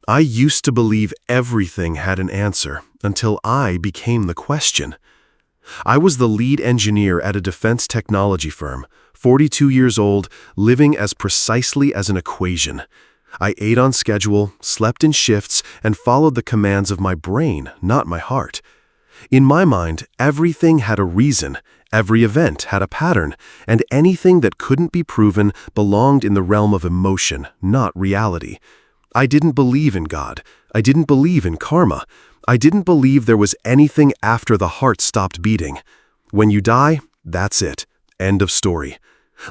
I used to believe everything had an answer until I became the question. I was the lead engineer at a defense technology firm, 42 years old, living as precisely as an equation. I ate on schedule, slept in shifts, and followed the commands of my brain, not my heart. In my mind, everything had a reason, every event had a pattern, and anything that couldn't be proven belonged in the realm of emotion, not reality. I didn't believe in God. I didn't believe in karma. I didn't believe there was anything after the heart stopped beating. When you die, that's it. End of story.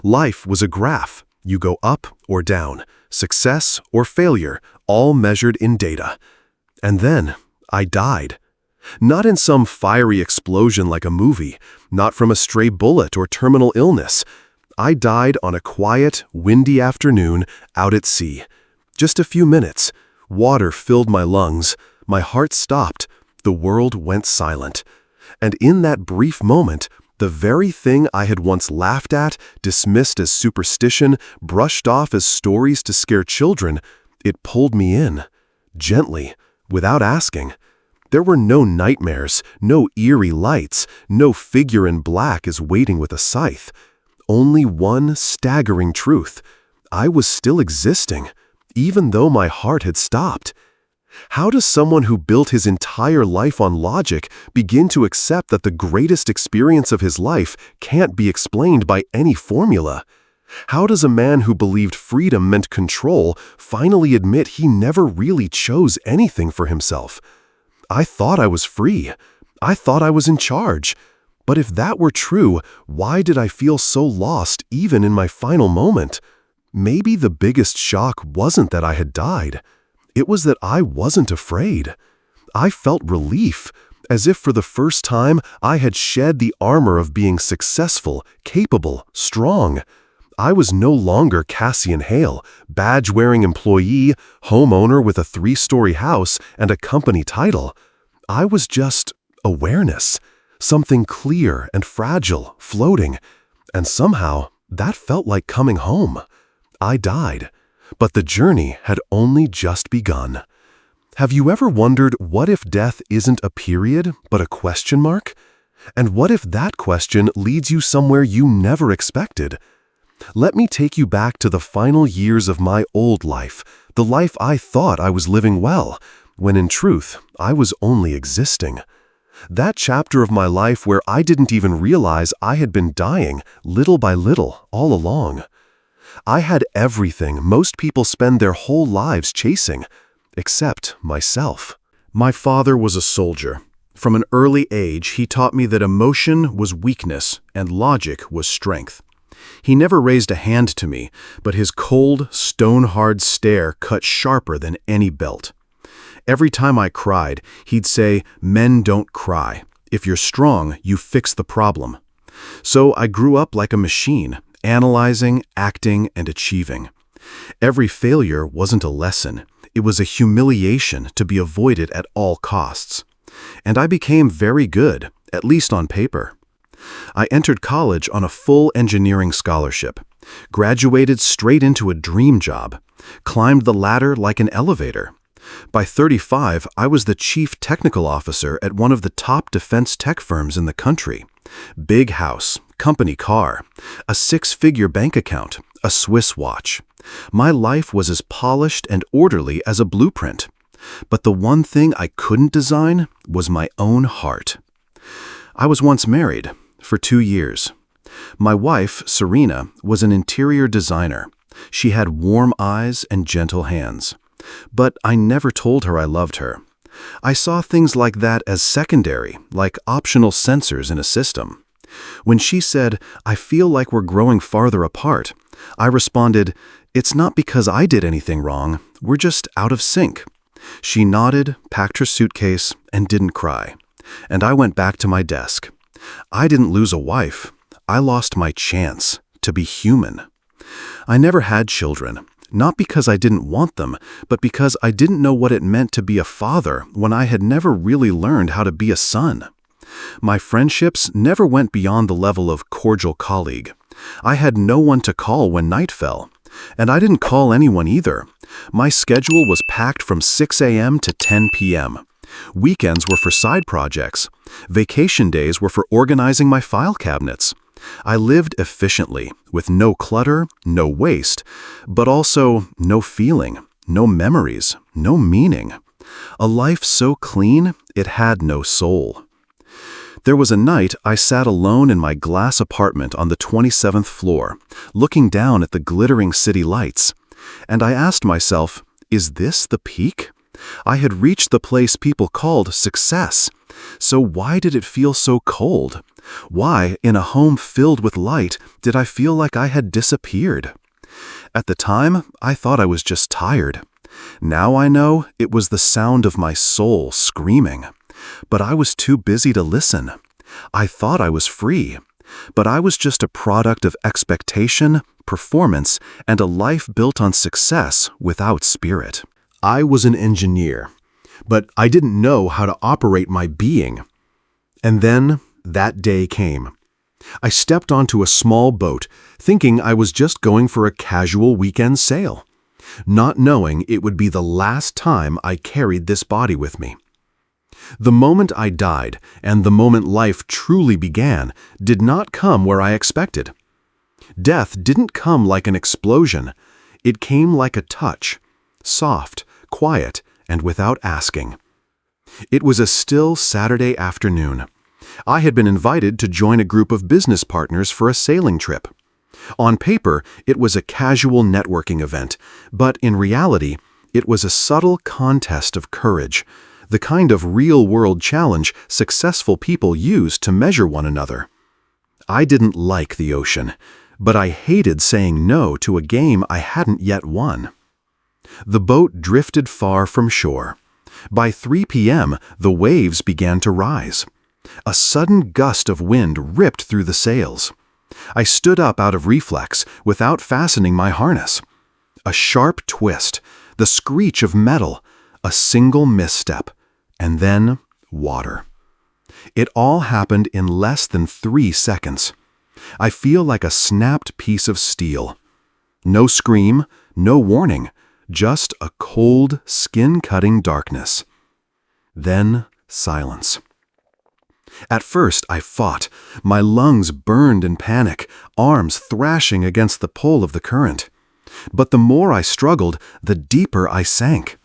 Life was a graph. You go up or down, success or failure, all measured in data. And then I died. Not in some fiery explosion like a movie, not from a stray bullet or terminal illness. I died on a quiet, windy afternoon out at sea. Just a few minutes. Water filled my lungs. My heart stopped. The world went silent. And in that brief moment, the very thing I had once laughed at, dismissed as superstition, brushed off as stories to scare children, it pulled me in. Gently, without asking. There were no nightmares, no eerie lights, no figure in black as waiting with a scythe. Only one staggering truth. I was still existing, even though my heart had stopped. How does someone who built his entire life on logic begin to accept that the greatest experience of his life can't be explained by any formula? How does a man who believed freedom meant control finally admit he never really chose anything for himself? I thought I was free. I thought I was in charge. But if that were true, why did I feel so lost even in my final moment? Maybe the biggest shock wasn't that I had died. It was that I wasn't afraid. I felt relief, as if for the first time I had shed the armor of being successful, capable, strong. I was no longer Cassian Hale, badge-wearing employee, homeowner with a 3-story house and a company title. I was just awareness, something clear and fragile, floating. And somehow, that felt like coming home. I died, but the journey had only just begun. Have you ever wondered what if death isn't a period, but a question mark? And what if that question leads you somewhere you never expected? Let me take you back to the final years of my old life, the life I thought I was living well, when in truth, I was only existing. That chapter of my life where I didn't even realize I had been dying, little by little, all along. I had everything most people spend their whole lives chasing, except myself. My father was a soldier. From an early age, he taught me that emotion was weakness and logic was strength. He never raised a hand to me, but his cold, stone-hard stare cut sharper than any belt. Every time I cried, he'd say, "Men don't cry. If you're strong, you fix the problem." So I grew up like a machine, analyzing, acting, and achieving. Every failure wasn't a lesson. It was a humiliation to be avoided at all costs. And I became very good, at least on paper. I entered college on a full engineering scholarship, graduated straight into a dream job, climbed the ladder like an elevator. By 35, I was the chief technical officer at one of the top defense tech firms in the country. Big house, company car, a 6-figure bank account, a Swiss watch. My life was as polished and orderly as a blueprint. But the one thing I couldn't design was my own heart. I was once married, for 2 years. My wife, Serena, was an interior designer. She had warm eyes and gentle hands. But I never told her I loved her. I saw things like that as secondary, like optional sensors in a system. When she said, "I feel like we're growing farther apart," I responded, "It's not because I did anything wrong, we're just out of sync." She nodded, packed her suitcase, and didn't cry. And I went back to my desk. I didn't lose a wife. I lost my chance to be human. I never had children. Not because I didn't want them, but because I didn't know what it meant to be a father when I had never really learned how to be a son. My friendships never went beyond the level of cordial colleague. I had no one to call when night fell. And I didn't call anyone either, My schedule was packed from 6 a.m. to 10 p.m. Weekends were for side projects. Vacation days were for organizing my file cabinets. I lived efficiently, with no clutter, no waste, but also no feeling, no memories, no meaning. A life so clean, it had no soul. There was a night I sat alone in my glass apartment on the 27th floor, looking down at the glittering city lights, and I asked myself, is this the peak? I had reached the place people called success. So why did it feel so cold? Why, in a home filled with light, did I feel like I had disappeared? At the time, I thought I was just tired. Now I know it was the sound of my soul screaming. But I was too busy to listen. I thought I was free. But I was just a product of expectation, performance, and a life built on success without spirit. I was an engineer, but I didn't know how to operate my being. And then that day came. I stepped onto a small boat, thinking I was just going for a casual weekend sail, not knowing it would be the last time I carried this body with me. The moment I died, and the moment life truly began, did not come where I expected. Death didn't come like an explosion. It came like a touch, soft, quiet, and without asking. It was a still Saturday afternoon. I had been invited to join a group of business partners for a sailing trip. On paper, it was a casual networking event, but in reality, it was a subtle contest of courage, the kind of real-world challenge successful people use to measure one another. I didn't like the ocean, but I hated saying no to a game I hadn't yet won. The boat drifted far from shore. By 3 p.m., the waves began to rise. A sudden gust of wind ripped through the sails. I stood up out of reflex without fastening my harness. A sharp twist, the screech of metal, a single misstep, and then water. It all happened in less than 3 seconds. I feel like a snapped piece of steel. No scream, no warning, just a cold, skin-cutting darkness. Then silence. At first I fought. My lungs burned in panic, arms thrashing against the pull of the current. But the more I struggled, the deeper I sank.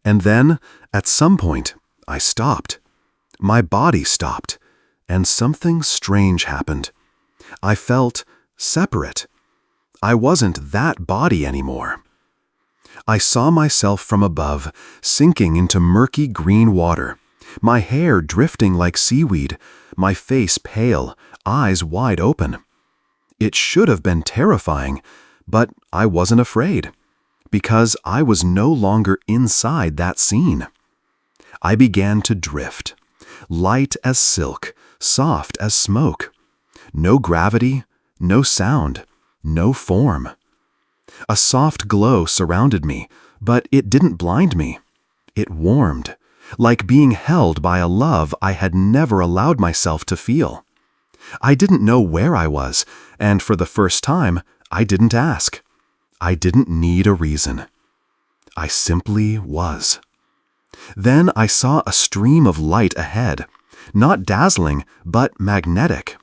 And then, at some point, I stopped. My body stopped, and something strange happened. I felt separate. I wasn't that body anymore. I saw myself from above, sinking into murky green water, my hair drifting like seaweed, my face pale, eyes wide open. It should have been terrifying, but I wasn't afraid, because I was no longer inside that scene. I began to drift, light as silk, soft as smoke. No gravity, no sound, no form. A soft glow surrounded me, but it didn't blind me. It warmed, like being held by a love I had never allowed myself to feel. I didn't know where I was, and for the first time, I didn't ask. I didn't need a reason. I simply was. Then I saw a stream of light ahead, not dazzling, but magnetic.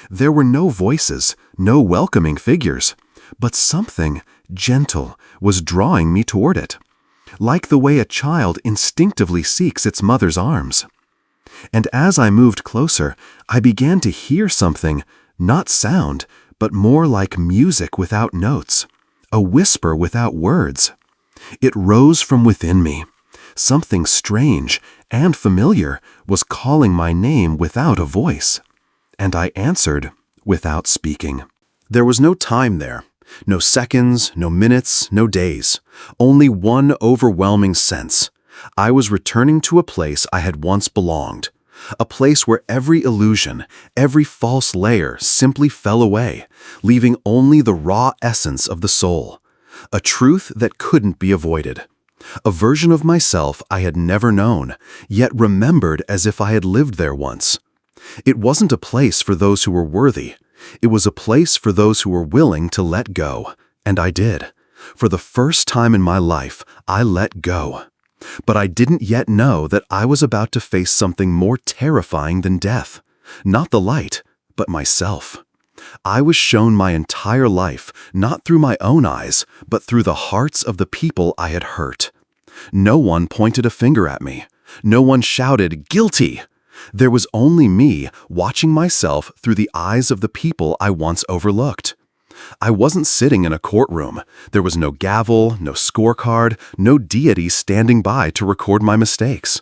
There were no voices, no welcoming figures, but something gentle was drawing me toward it, like the way a child instinctively seeks its mother's arms. And as I moved closer, I began to hear something, not sound, but more like music without notes, a whisper without words. It rose from within me. Something strange and familiar was calling my name without a voice, and I answered without speaking. There was no time there. No seconds, no minutes, no days. Only one overwhelming sense. I was returning to a place I had once belonged. A place where every illusion, every false layer simply fell away, leaving only the raw essence of the soul. A truth that couldn't be avoided. A version of myself I had never known, yet remembered as if I had lived there once. It wasn't a place for those who were worthy. It was a place for those who were willing to let go, and I did. For the first time in my life, I let go. But I didn't yet know that I was about to face something more terrifying than death. Not the light, but myself. I was shown my entire life, not through my own eyes, but through the hearts of the people I had hurt. No one pointed a finger at me. No one shouted, "Guilty!" There was only me watching myself through the eyes of the people I once overlooked. I wasn't sitting in a courtroom. There was no gavel, no scorecard, no deity standing by to record my mistakes.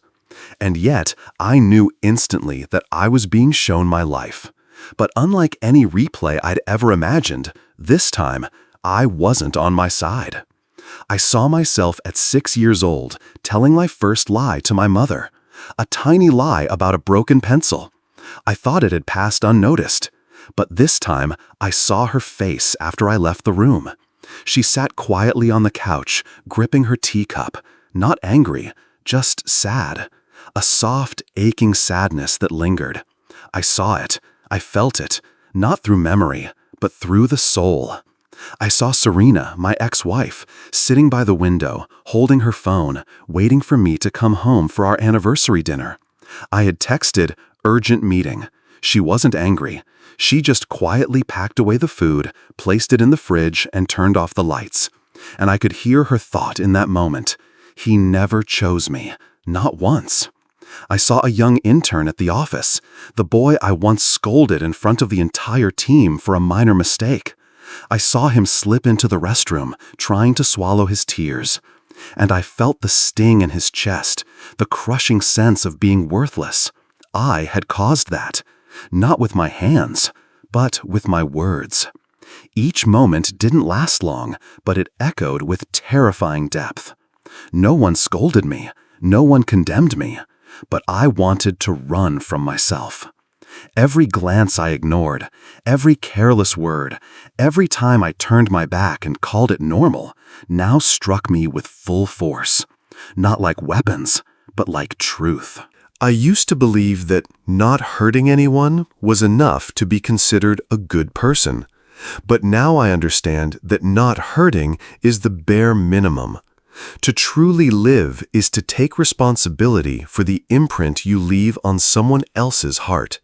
And yet, I knew instantly that I was being shown my life. But unlike any replay I'd ever imagined, this time, I wasn't on my side. I saw myself at 6 years old, telling my first lie to my mother. A tiny lie about a broken pencil. I thought it had passed unnoticed. But this time, I saw her face after I left the room. She sat quietly on the couch, gripping her teacup, not angry, just sad. A soft, aching sadness that lingered. I saw it. I felt it, not through memory, but through the soul. I saw Serena, my ex-wife, sitting by the window, holding her phone, waiting for me to come home for our anniversary dinner. I had texted, "Urgent meeting." She wasn't angry. She just quietly packed away the food, placed it in the fridge, and turned off the lights. And I could hear her thought in that moment. He never chose me, not once. I saw a young intern at the office, the boy I once scolded in front of the entire team for a minor mistake. I saw him slip into the restroom, trying to swallow his tears. And I felt the sting in his chest, the crushing sense of being worthless. I had caused that. Not with my hands, but with my words. Each moment didn't last long, but it echoed with terrifying depth. No one scolded me, no one condemned me, but I wanted to run from myself. Every glance I ignored, every careless word, every time I turned my back and called it normal, now struck me with full force. Not like weapons, but like truth. I used to believe that not hurting anyone was enough to be considered a good person. But now I understand that not hurting is the bare minimum. To truly live is to take responsibility for the imprint you leave on someone else's heart.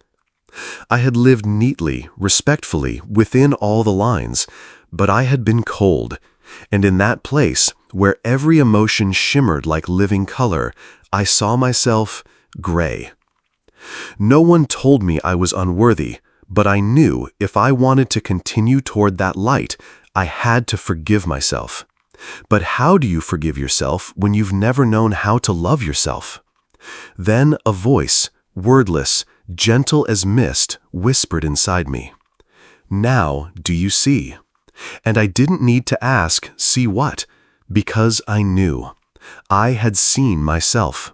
I had lived neatly, respectfully, within all the lines, but I had been cold. And in that place, where every emotion shimmered like living color, I saw myself gray. No one told me I was unworthy, but I knew if I wanted to continue toward that light, I had to forgive myself. But how do you forgive yourself when you've never known how to love yourself? Then a voice, wordless, gentle as mist, whispered inside me. "Now do you see?" And I didn't need to ask, "See what?" because I knew. I had seen myself.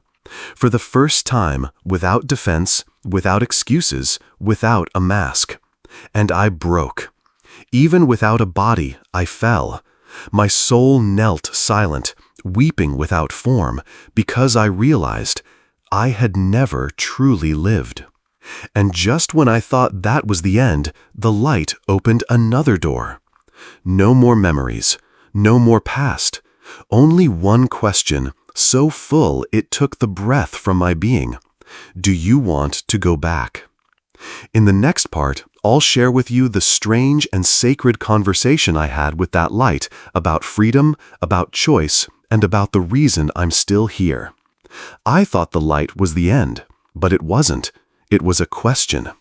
For the first time, without defense, without excuses, without a mask. And I broke. Even without a body, I fell. My soul knelt silent, weeping without form, because I realized I had never truly lived. And just when I thought that was the end, the light opened another door. No more memories, no more past, only one question, so full it took the breath from my being. Do you want to go back? In the next part, I'll share with you the strange and sacred conversation I had with that light about freedom, about choice, and about the reason I'm still here. I thought the light was the end, but it wasn't. It was a question.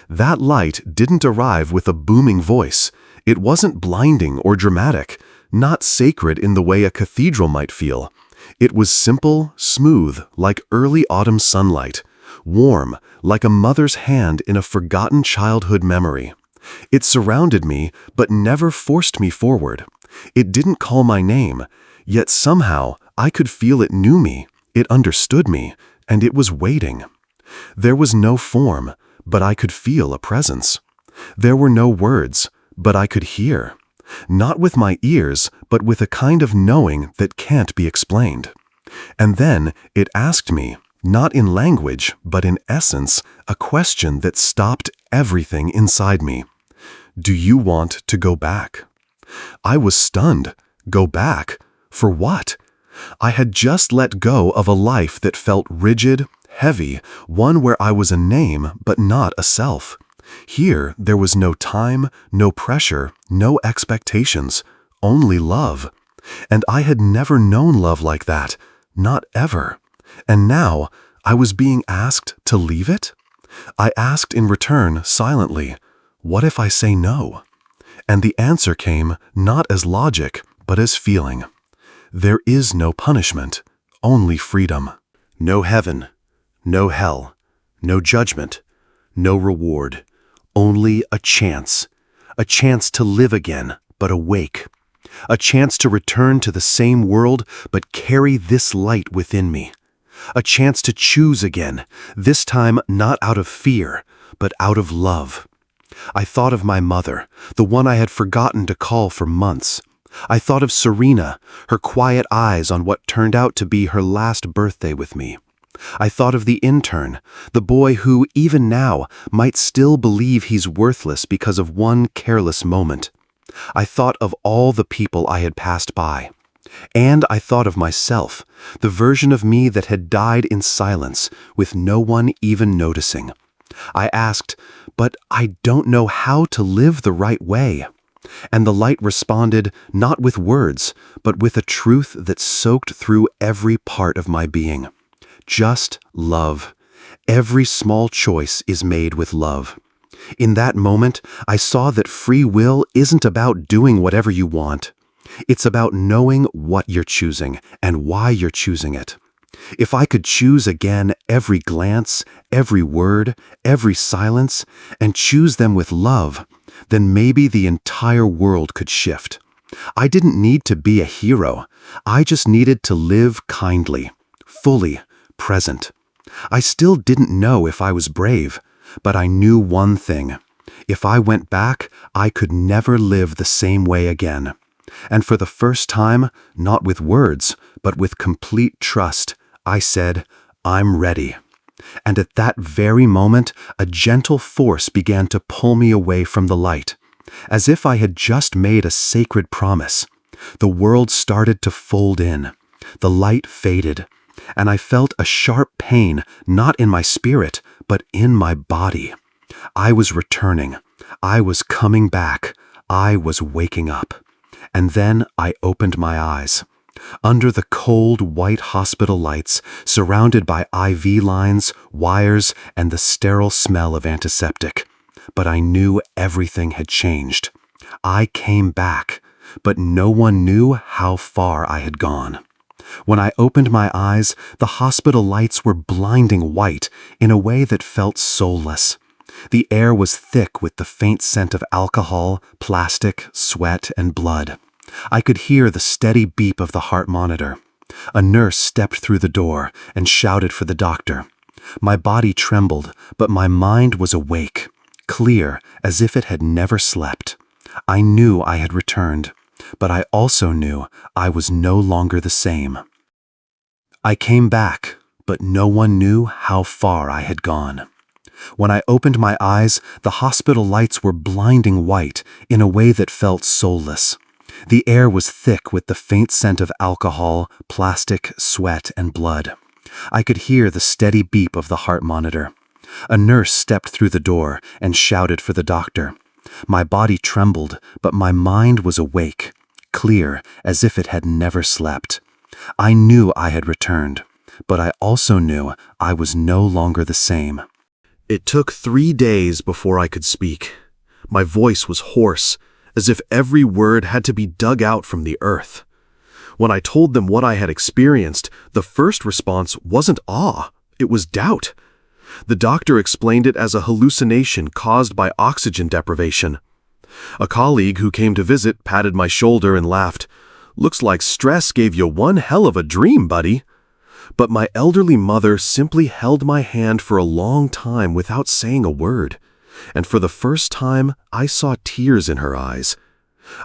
That light didn't arrive with a booming voice. It wasn't blinding or dramatic, not sacred in the way a cathedral might feel. It was simple, smooth, like early autumn sunlight, warm, like a mother's hand in a forgotten childhood memory. It surrounded me, but never forced me forward. It didn't call my name, yet somehow I could feel it knew me, it understood me, and it was waiting. There was no form, but I could feel a presence. There were no words, but I could hear. Not with my ears, but with a kind of knowing that can't be explained. And then it asked me, not in language, but in essence, a question that stopped everything inside me. Do you want to go back? I was stunned. Go back? For what? I had just let go of a life that felt rigid, heavy, one where I was a name but not a self. Here, there was no time, no pressure, no expectations, only love. And I had never known love like that, not ever. And now, I was being asked to leave it? I asked in return, silently, what if I say no? And the answer came not as logic, but as feeling. There is no punishment, only freedom. No heaven, no hell, no judgment, no reward. Only a chance to live again, but awake. A chance to return to the same world, but carry this light within me. A chance to choose again, this time not out of fear, but out of love. I thought of my mother, the one I had forgotten to call for months. I thought of Serena, her quiet eyes on what turned out to be her last birthday with me. I thought of the intern, the boy who, even now, might still believe he's worthless because of one careless moment. I thought of all the people I had passed by. And I thought of myself, the version of me that had died in silence, with no one even noticing. I asked, but I don't know how to live the right way. And the light responded, not with words, but with a truth that soaked through every part of my being. Just love. Every small choice is made with love. In that moment, I saw that free will isn't about doing whatever you want. It's about knowing what you're choosing and why you're choosing it. If I could choose again every glance, every word, every silence, and choose them with love, then maybe the entire world could shift. I didn't need to be a hero. I just needed to live kindly, fully, present. I still didn't know if I was brave, but I knew one thing. If I went back, I could never live the same way again. And for the first time, not with words, but with complete trust, I said, I'm ready. And at that very moment, a gentle force began to pull me away from the light, as if I had just made a sacred promise. The world started to fold in. The light faded, and I felt a sharp pain, not in my spirit, but in my body. I was returning. I was coming back. I was waking up. And then I opened my eyes. Under the cold, white hospital lights, surrounded by IV lines, wires, and the sterile smell of antiseptic. But I knew everything had changed. I came back, but no one knew how far I had gone. When I opened my eyes, the hospital lights were blinding white in a way that felt soulless. The air was thick with the faint scent of alcohol, plastic, sweat, and blood. I could hear the steady beep of the heart monitor. A nurse stepped through the door and shouted for the doctor. My body trembled, but my mind was awake, clear as if it had never slept. I knew I had returned, but I also knew I was no longer the same. I came back, but no one knew how far I had gone. When I opened my eyes, the hospital lights were blinding white in a way that felt soulless. The air was thick with the faint scent of alcohol, plastic, sweat, and blood. I could hear the steady beep of the heart monitor. A nurse stepped through the door and shouted for the doctor. My body trembled, but my mind was awake, clear as if it had never slept. I knew I had returned, but I also knew I was no longer the same. It took 3 days before I could speak. My voice was hoarse, as if every word had to be dug out from the earth. When I told them what I had experienced, the first response wasn't awe, it was doubt. The doctor explained it as a hallucination caused by oxygen deprivation. A colleague who came to visit patted my shoulder and laughed. "Looks like stress gave you one hell of a dream, buddy." But my elderly mother simply held my hand for a long time without saying a word. And for the first time, I saw tears in her eyes.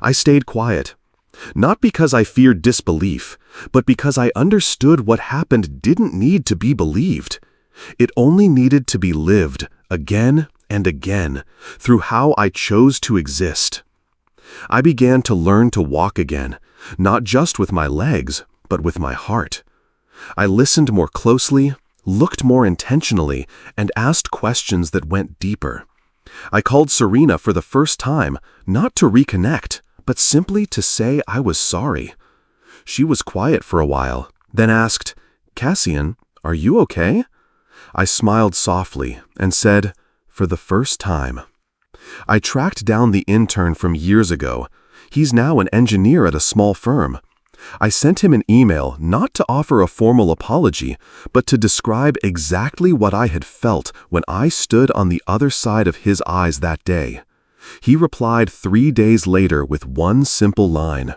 I stayed quiet. Not because I feared disbelief, but because I understood what happened didn't need to be believed. It only needed to be lived, again and again, through how I chose to exist. I began to learn to walk again, not just with my legs, but with my heart. I listened more closely, looked more intentionally, and asked questions that went deeper. I called Serena for the first time, not to reconnect, but simply to say I was sorry. She was quiet for a while, then asked, "Cassian, are you okay?" I smiled softly and said, "For the first time." I tracked down the intern from years ago. He's now an engineer at a small firm. I sent him an email not to offer a formal apology, but to describe exactly what I had felt when I stood on the other side of his eyes that day. He replied 3 days later with one simple line,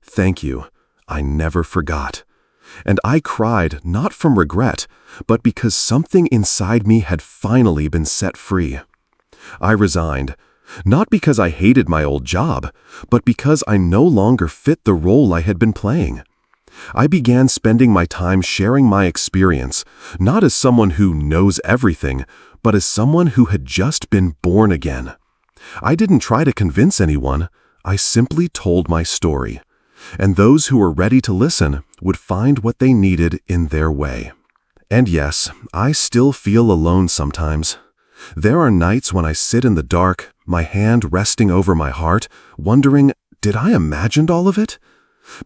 "Thank you. I never forgot." And I cried not from regret, but because something inside me had finally been set free. I resigned, not because I hated my old job, but because I no longer fit the role I had been playing. I began spending my time sharing my experience, not as someone who knows everything, but as someone who had just been born again. I didn't try to convince anyone, I simply told my story. And those who were ready to listen would find what they needed in their way. And yes, I still feel alone sometimes. There are nights when I sit in the dark, my hand resting over my heart, wondering, did I imagine all of it?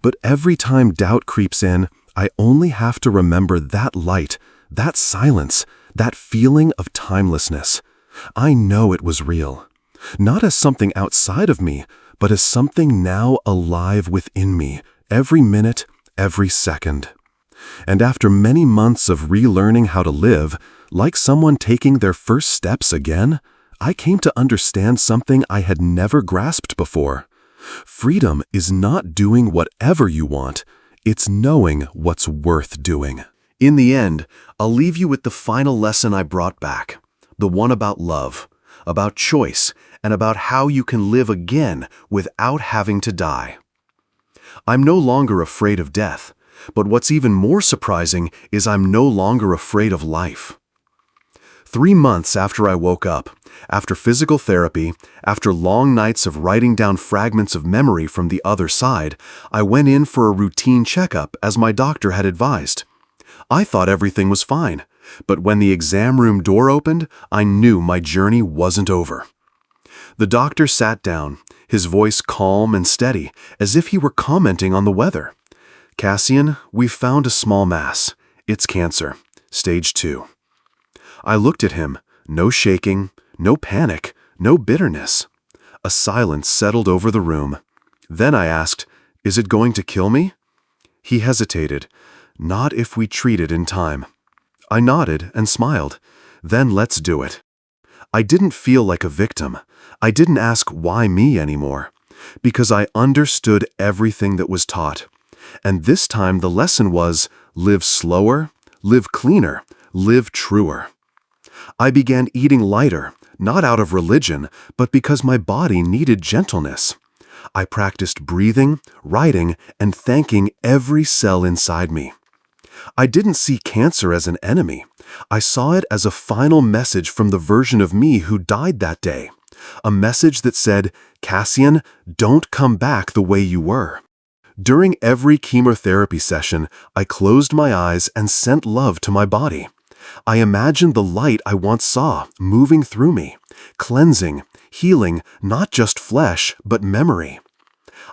But every time doubt creeps in, I only have to remember that light, that silence, that feeling of timelessness. I know it was real. Not as something outside of me, but as something now alive within me, every minute, every second. And after many months of relearning how to live, like someone taking their first steps again, I came to understand something I had never grasped before. Freedom is not doing whatever you want, it's knowing what's worth doing. In the end, I'll leave you with the final lesson I brought back, the one about love, about choice, and about how you can live again without having to die. I'm no longer afraid of death, but what's even more surprising is I'm no longer afraid of life. 3 months after I woke up, after physical therapy, after long nights of writing down fragments of memory from the other side, I went in for a routine checkup as my doctor had advised. I thought everything was fine, but when the exam room door opened, I knew my journey wasn't over. The doctor sat down, his voice calm and steady, as if he were commenting on the weather. "Cassian, we've found a small mass. It's cancer, stage 2. I looked at him, no shaking, no panic, no bitterness. A silence settled over the room. Then I asked, "Is it going to kill me?" He hesitated. "Not if we treat it in time." I nodded and smiled. "Then let's do it." I didn't feel like a victim. I didn't ask why me anymore, because I understood everything that was taught. And this time the lesson was, live slower, live cleaner, live truer. I began eating lighter, not out of religion, but because my body needed gentleness. I practiced breathing, writing, and thanking every cell inside me. I didn't see cancer as an enemy. I saw it as a final message from the version of me who died that day. A message that said, "Cassian, don't come back the way you were." During every chemotherapy session, I closed my eyes and sent love to my body. I imagined the light I once saw moving through me, cleansing, healing not just flesh, but memory.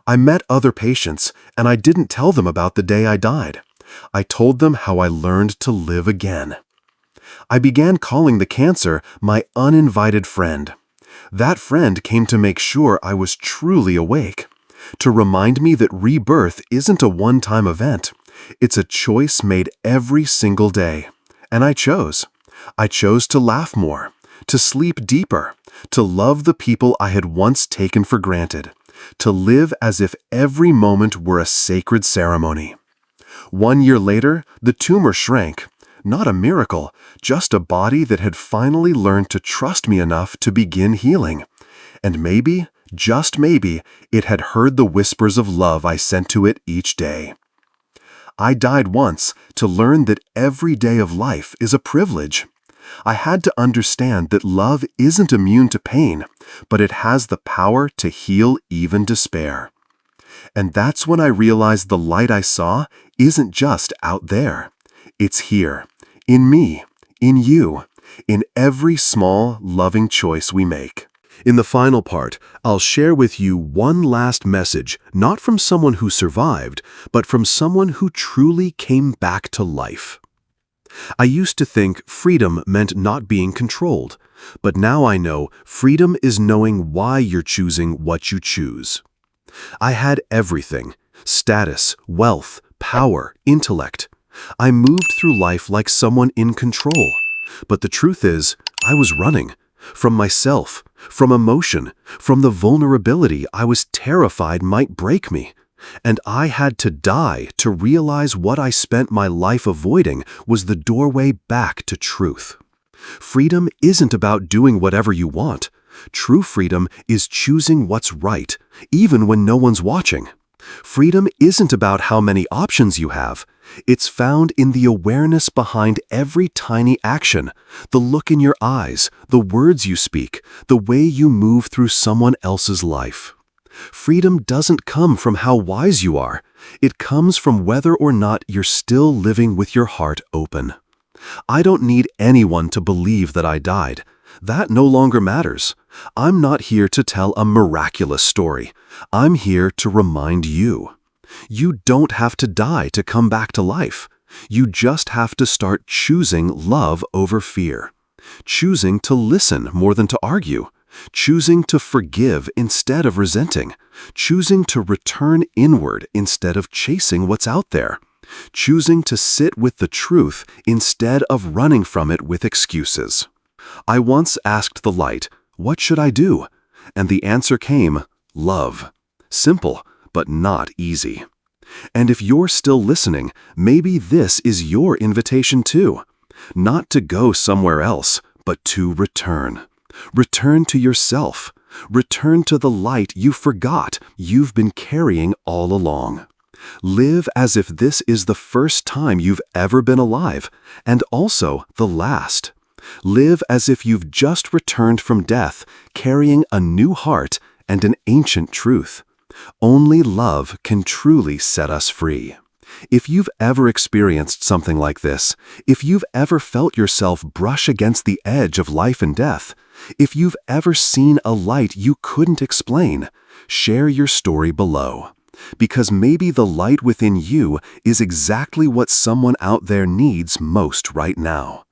I met other patients, and I didn't tell them about the day I died. I told them how I learned to live again. I began calling the cancer my uninvited friend. That friend came to make sure I was truly awake, to remind me that rebirth isn't a one-time event. It's a choice made every single day. And I chose. I chose to laugh more, to sleep deeper, to love the people I had once taken for granted, to live as if every moment were a sacred ceremony. 1 year later, the tumor shrank. Not a miracle, just a body that had finally learned to trust me enough to begin healing. And maybe, just maybe, it had heard the whispers of love I sent to it each day. I died once to learn that every day of life is a privilege. I had to understand that love isn't immune to pain, but it has the power to heal even despair. And that's when I realized the light I saw isn't just out there. It's here, in me, in you, in every small, loving choice we make. In the final part, I'll share with you one last message, not from someone who survived, but from someone who truly came back to life. I used to think freedom meant not being controlled, but now I know freedom is knowing why you're choosing what you choose. I had everything: status, wealth, power, intellect. I moved through life like someone in control. But the truth is, I was running from myself, from emotion, from the vulnerability I was terrified might break me. And I had to die to realize what I spent my life avoiding was the doorway back to truth. Freedom isn't about doing whatever you want. True freedom is choosing what's right, even when no one's watching. Freedom isn't about how many options you have. It's found in the awareness behind every tiny action, the look in your eyes, the words you speak, the way you move through someone else's life. Freedom doesn't come from how wise you are. It comes from whether or not you're still living with your heart open. I don't need anyone to believe that I died. That no longer matters. I'm not here to tell a miraculous story. I'm here to remind you. You don't have to die to come back to life. You just have to start choosing love over fear. Choosing to listen more than to argue. Choosing to forgive instead of resenting. Choosing to return inward instead of chasing what's out there. Choosing to sit with the truth instead of running from it with excuses. I once asked the light, "What should I do?" And the answer came, love. Simple, but not easy. And if you're still listening, maybe this is your invitation too. Not to go somewhere else, but to return. Return to yourself. Return to the light you forgot you've been carrying all along. Live as if this is the first time you've ever been alive, and also the last. Live as if you've just returned from death, carrying a new heart and an ancient truth. Only love can truly set us free. If you've ever experienced something like this, if you've ever felt yourself brush against the edge of life and death, if you've ever seen a light you couldn't explain, share your story below. Because maybe the light within you is exactly what someone out there needs most right now.